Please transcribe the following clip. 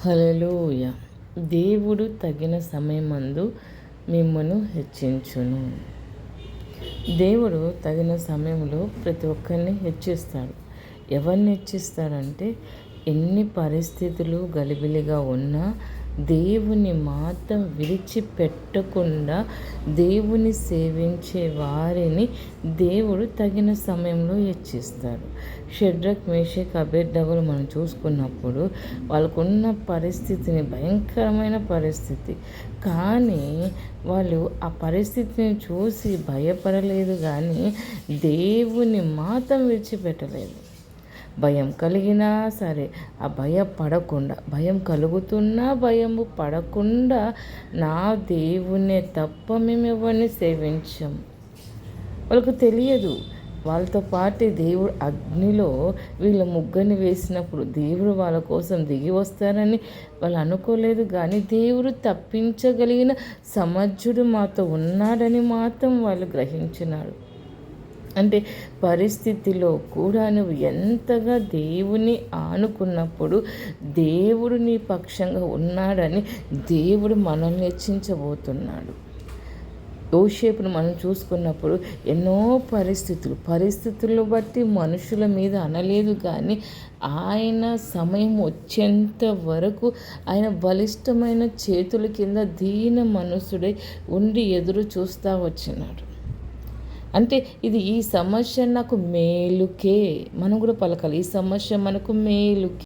హల్లెలూయా. దేవుడు తగిన సమయమందు మిమ్మును హెచ్చించును. దేవుడు తగిన సమయంలో ప్రతి ఒక్కరిని హెచ్చిస్తాడు. ఎవరిని హెచ్చిస్తాడంటే, ఎన్ని పరిస్థితులు గలిబిలిగా ఉన్నా దేవుని మాత్రం విడిచిపెట్టకుండా దేవుని సేవించే వారిని దేవుడు తగిన సమయంలో హెచ్చిస్తాడు. షడ్రక్, మేషక్, అబేద్నెగోలు మనం చూసుకున్నప్పుడు వాళ్ళకున్న పరిస్థితిని, భయంకరమైన పరిస్థితి, కానీ వాళ్ళు ఆ పరిస్థితిని చూసి భయపడలేదు, కానీ దేవుని మాత్రం విడిచిపెట్టలేదు. భయం కలిగినా సరే ఆ భయం కలుగుతున్నా భయము పడకుండా, నా దేవునే తప్ప మేము ఎవరిని సేవించం. వాళ్ళకు తెలియదు. వాళ్ళతో పాటు దేవుడు అగ్నిలో వీళ్ళ ముగ్గురిని వేసినప్పుడు దేవుడు వాళ్ళ కోసం దిగి వస్తారని వాళ్ళు అనుకోలేదు, కానీ దేవుడు తప్పించగలిగిన సమర్థుడు మాతో ఉన్నాడని మాత్రం వాళ్ళు గ్రహించినాడు. అంటే పరిస్థితిలో కూడా నువ్వు ఎంతగా దేవుని ఆనుకున్నప్పుడు దేవుడు నీ పక్షంగా ఉన్నాడని దేవుడు మనల్ని హెచ్చించబోతున్నాడు. యోసేపును మనం చూసుకున్నప్పుడు ఎన్నో పరిస్థితులను బట్టి మనుషుల మీద అనలేదు, కానీ ఆయన సమయం వచ్చేంత వరకు ఆయన బలిష్టమైన చేతుల కింద దీన మనసుడై ఉండి ఎదురు చూస్తూ వచ్చినాడు. అంటే ఈ సమస్య నాకు మేలుకే, మనం కూడా పలకాలి, ఈ సమస్య మనకు మేలుకే.